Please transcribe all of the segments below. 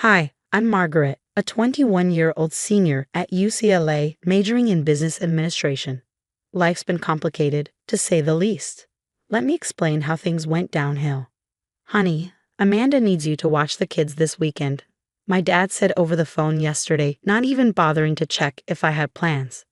Hi, I'm Margaret, a 21-year-old senior at UCLA majoring in business administration. Life's been complicated, to say the least. Let me explain how things went downhill. Honey, Amanda needs you to watch the kids this weekend. My dad said over the phone yesterday, not even bothering to check if I had plans.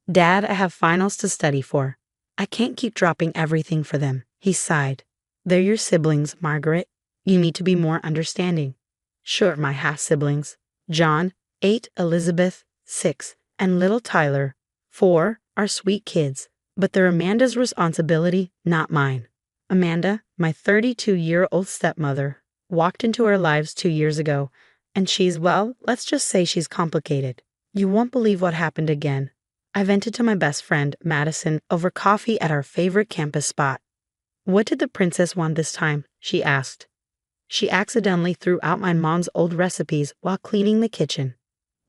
Dad, I have finals to study for. I can't keep dropping everything for them, he sighed. They're your siblings, Margaret. You need to be more understanding. Sure, my half-siblings. John, 8, Elizabeth, 6, and little Tyler, 4, are sweet kids, but they're Amanda's responsibility, not mine. Amanda, my 32-year-old stepmother, walked into our lives 2 years ago, and well, let's just say she's complicated. You won't believe what happened again. I vented to my best friend, Madison, over coffee at our favorite campus spot. What did the princess want this time? She asked. She accidentally threw out my mom's old recipes while cleaning the kitchen.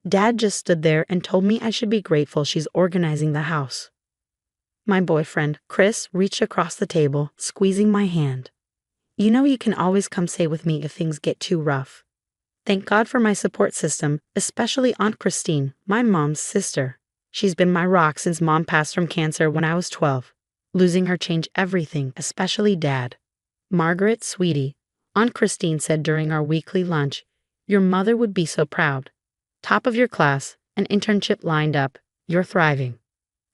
Dad just stood there and told me I should be grateful she's organizing the house. My boyfriend, Chris, reached across the table, squeezing my hand. You know you can always come stay with me if things get too rough. Thank God for my support system, especially Aunt Christine, my mom's sister. She's been my rock since Mom passed from cancer when I was 12. Losing her changed everything, especially Dad. Margaret, sweetie, Aunt Christine said during our weekly lunch, your mother would be so proud. Top of your class, an internship lined up, you're thriving.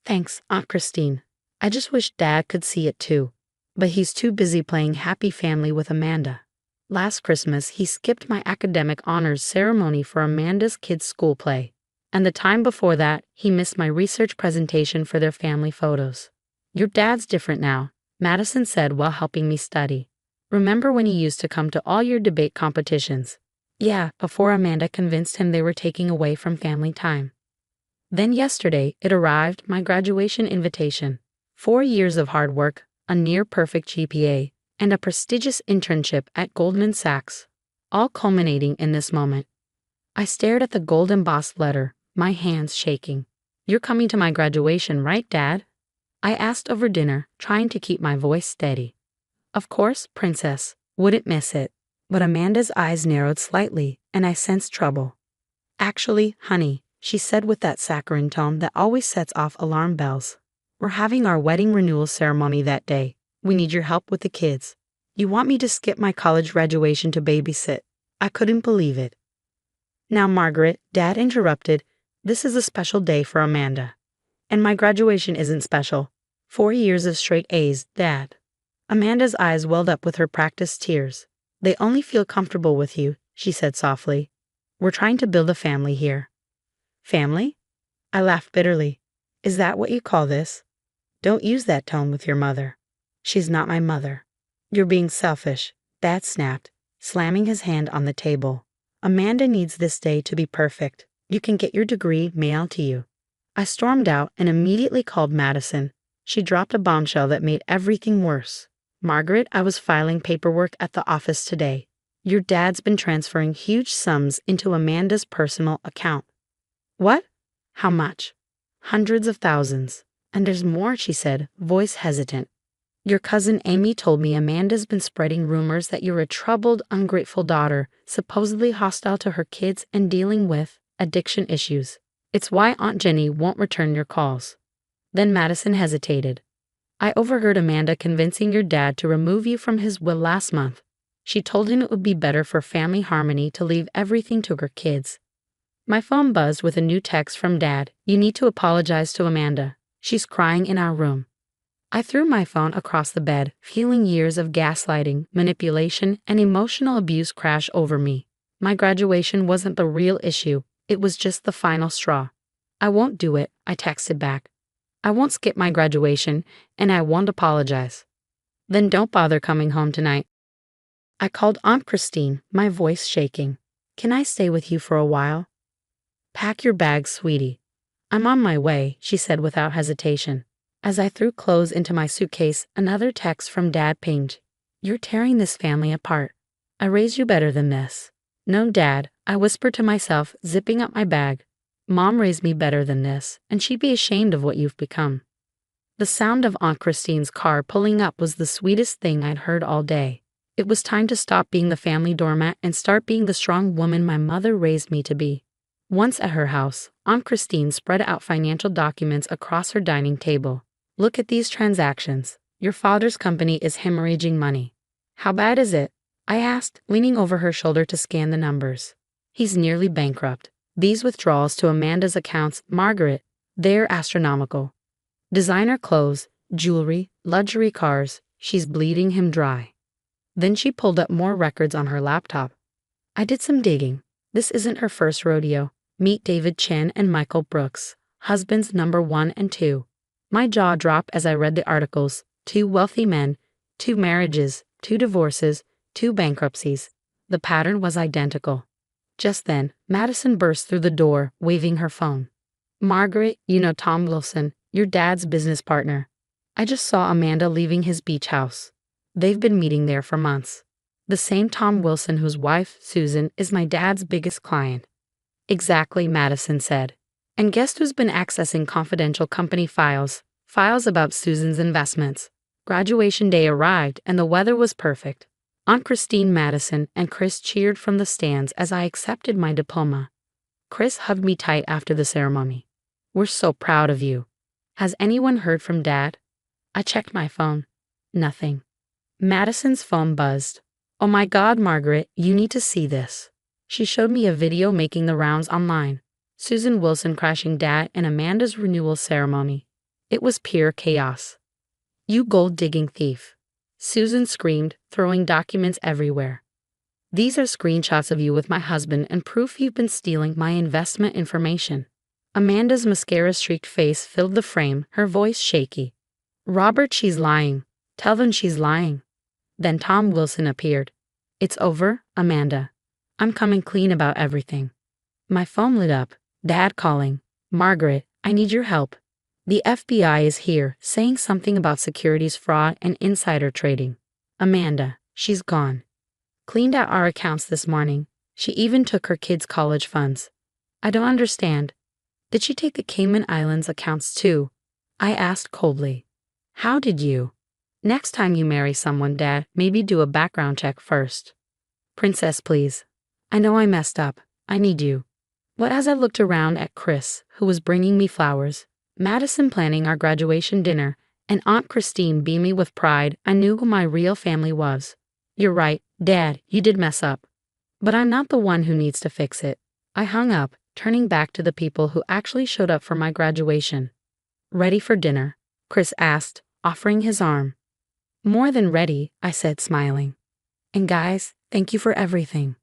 Thanks, Aunt Christine. I just wish Dad could see it too, but he's too busy playing happy family with Amanda. Last Christmas, he skipped my academic honors ceremony for Amanda's kids' school play, and the time before that, he missed my research presentation for their family photos. Your dad's different now, Madison said while helping me study. Remember when he used to come to all your debate competitions? Yeah, before Amanda convinced him they were taking away from family time. Then yesterday, it arrived, my graduation invitation. 4 years of hard work, a near-perfect GPA, and a prestigious internship at Goldman Sachs, all culminating in this moment. I stared at the gold embossed letter, my hands shaking. You're coming to my graduation, right, Dad? I asked over dinner, trying to keep my voice steady. Of course, Princess, wouldn't miss it. But Amanda's eyes narrowed slightly, and I sensed trouble. Actually, honey, she said with that saccharine tone that always sets off alarm bells. We're having our wedding renewal ceremony that day. We need your help with the kids. You want me to skip my college graduation to babysit? I couldn't believe it. Now, Margaret, Dad interrupted, this is a special day for Amanda. And my graduation isn't special. 4 years of straight A's, Dad. Amanda's eyes welled up with her practiced tears. They only feel comfortable with you, she said softly. We're trying to build a family here. Family? I laughed bitterly. Is that what you call this? Don't use that tone with your mother. She's not my mother. You're being selfish, Dad snapped, slamming his hand on the table. Amanda needs this day to be perfect. You can get your degree mailed to you. I stormed out and immediately called Madison. She dropped a bombshell that made everything worse. Margaret, I was filing paperwork at the office today. Your dad's been transferring huge sums into Amanda's personal account. What? How much? Hundreds of thousands. And there's more, she said, voice hesitant. Your cousin Amy told me Amanda's been spreading rumors that you're a troubled, ungrateful daughter, supposedly hostile to her kids and dealing with addiction issues. It's why Aunt Jenny won't return your calls. Then Madison hesitated. I overheard Amanda convincing your dad to remove you from his will last month. She told him it would be better for family harmony to leave everything to her kids. My phone buzzed with a new text from Dad. You need to apologize to Amanda. She's crying in our room. I threw my phone across the bed, feeling years of gaslighting, manipulation, and emotional abuse crash over me. My graduation wasn't the real issue. It was just the final straw. I won't do it, I texted back. I won't skip my graduation, and I won't apologize. Then don't bother coming home tonight. I called Aunt Christine, my voice shaking. Can I stay with you for a while? Pack your bags, sweetie. I'm on my way, she said without hesitation. As I threw clothes into my suitcase, another text from Dad pinged. You're tearing this family apart. I raised you better than this. No, Dad, I whispered to myself, zipping up my bag. Mom raised me better than this, and she'd be ashamed of what you've become. The sound of Aunt Christine's car pulling up was the sweetest thing I'd heard all day. It was time to stop being the family doormat and start being the strong woman my mother raised me to be. Once at her house, Aunt Christine spread out financial documents across her dining table. Look at these transactions. Your father's company is hemorrhaging money. How bad is it? I asked, leaning over her shoulder to scan the numbers. He's nearly bankrupt. These withdrawals to Amanda's accounts, Margaret, they're astronomical. Designer clothes, jewelry, luxury cars, she's bleeding him dry. Then she pulled up more records on her laptop. I did some digging. This isn't her first rodeo. Meet David Chen and Michael Brooks, husbands number 1 and 2. My jaw dropped as I read the articles. 2 wealthy men, 2 marriages, 2 divorces, 2 bankruptcies. The pattern was identical. Just then, Madison burst through the door, waving her phone. Margaret, you know Tom Wilson, your dad's business partner. I just saw Amanda leaving his beach house. They've been meeting there for months. The same Tom Wilson whose wife, Susan, is my dad's biggest client. Exactly, Madison said. And guess who's been accessing confidential company files? Files about Susan's investments. Graduation day arrived and the weather was perfect. Aunt Christine, Madison, and Chris cheered from the stands as I accepted my diploma. Chris hugged me tight after the ceremony. We're so proud of you. Has anyone heard from Dad? I checked my phone. Nothing. Madison's phone buzzed. Oh my God, Margaret, you need to see this. She showed me a video making the rounds online. Susan Wilson crashing Dad and Amanda's renewal ceremony. It was pure chaos. You gold-digging thief. Susan screamed, throwing documents everywhere. These are screenshots of you with my husband and proof you've been stealing my investment information. Amanda's mascara-streaked face filled the frame, her voice shaky. Robert, she's lying. Tell them she's lying. Then Tom Wilson appeared. It's over, Amanda. I'm coming clean about everything. My phone lit up. Dad calling. Margaret, I need your help. The FBI is here, saying something about securities fraud and insider trading. Amanda, she's gone. Cleaned out our accounts this morning. She even took her kids' college funds. I don't understand. Did she take the Cayman Islands accounts too? I asked coldly. How did you? Next time you marry someone, Dad, maybe do a background check first. Princess, please. I know I messed up. I need you. But as I looked around at Chris, who was bringing me flowers, Madison planning our graduation dinner, and Aunt Christine beaming with pride, I knew who my real family was. You're right, Dad, you did mess up. But I'm not the one who needs to fix it. I hung up, turning back to the people who actually showed up for my graduation. Ready for dinner? Chris asked, offering his arm. More than ready, I said, smiling. And guys, thank you for everything.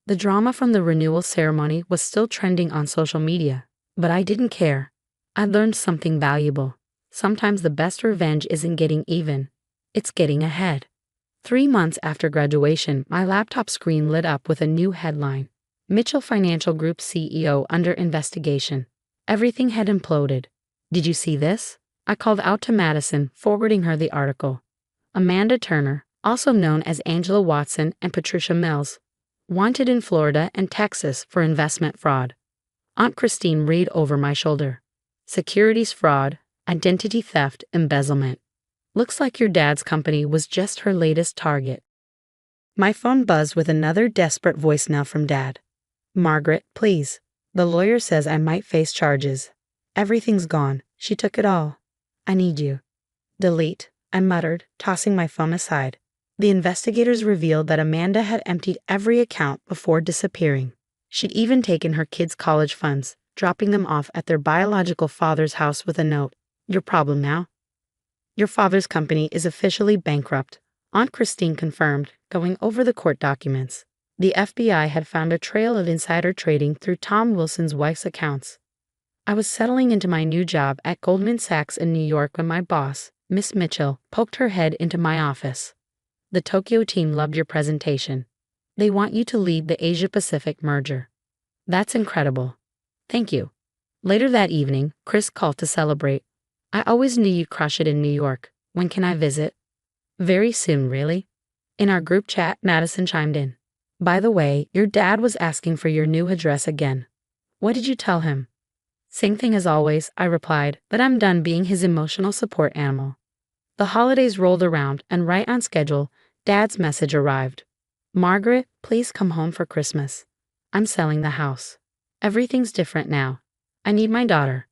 The drama from the renewal ceremony was still trending on social media, but I didn't care. I learned something valuable. Sometimes the best revenge isn't getting even, it's getting ahead. 3 months after graduation, my laptop screen lit up with a new headline. Mitchell Financial Group CEO under investigation. Everything had imploded. Did you see this? I called out to Madison, forwarding her the article. Amanda Turner, also known as Angela Watson and Patricia Mills, wanted in Florida and Texas for investment fraud. Aunt Christine read over my shoulder. Securities fraud, identity theft, embezzlement. Looks like your dad's company was just her latest target. My phone buzzed with another desperate voicemail from Dad. Margaret, please. The lawyer says I might face charges. Everything's gone. She took it all. I need you. Delete, I muttered, tossing my phone aside. The investigators revealed that Amanda had emptied every account before disappearing. She'd even taken her kids' college funds, dropping them off at their biological father's house with a note. Your problem now? Your father's company is officially bankrupt, Aunt Christine confirmed, going over the court documents. The FBI had found a trail of insider trading through Tom Wilson's wife's accounts. I was settling into my new job at Goldman Sachs in New York when my boss, Miss Mitchell, poked her head into my office. The Tokyo team loved your presentation. They want you to lead the Asia-Pacific merger. That's incredible. Thank you. Later that evening, Chris called to celebrate. I always knew you'd crush it in New York. When can I visit? Very soon, really. In our group chat, Madison chimed in. By the way, your dad was asking for your new address again. What did you tell him? Same thing as always, I replied, but I'm done being his emotional support animal. The holidays rolled around, and right on schedule, Dad's message arrived. Margaret, please come home for Christmas. I'm selling the house. Everything's different now. I need my daughter.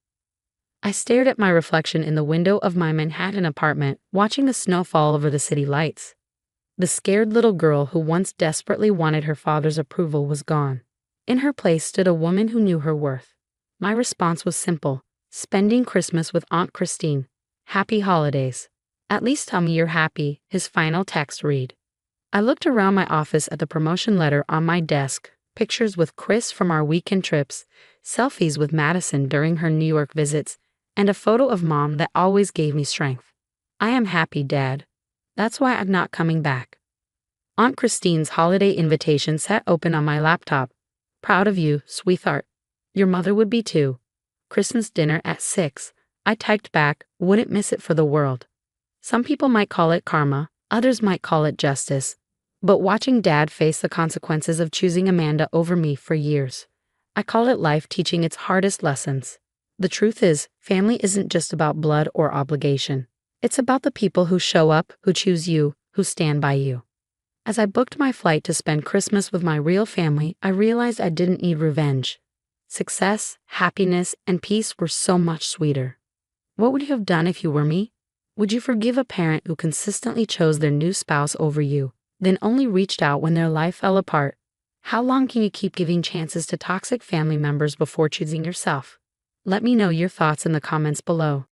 I stared at my reflection in the window of my Manhattan apartment, watching the snow fall over the city lights. The scared little girl who once desperately wanted her father's approval was gone. In her place stood a woman who knew her worth. My response was simple: spending Christmas with Aunt Christine. Happy holidays. At least tell me you're happy, his final text read. I looked around my office at the promotion letter on my desk, pictures with Chris from our weekend trips, selfies with Madison during her New York visits, and a photo of Mom that always gave me strength. I am happy, Dad. That's why I'm not coming back. Aunt Christine's holiday invitation sat open on my laptop. Proud of you, sweetheart. Your mother would be too. Christmas dinner at 6. I typed back, wouldn't miss it for the world. Some people might call it karma, others might call it justice. But watching Dad face the consequences of choosing Amanda over me for years, I call it life teaching its hardest lessons. The truth is, family isn't just about blood or obligation. It's about the people who show up, who choose you, who stand by you. As I booked my flight to spend Christmas with my real family, I realized I didn't need revenge. Success, happiness, and peace were so much sweeter. What would you have done if you were me? Would you forgive a parent who consistently chose their new spouse over you, then only reached out when their life fell apart? How long can you keep giving chances to toxic family members before choosing yourself? Let me know your thoughts in the comments below.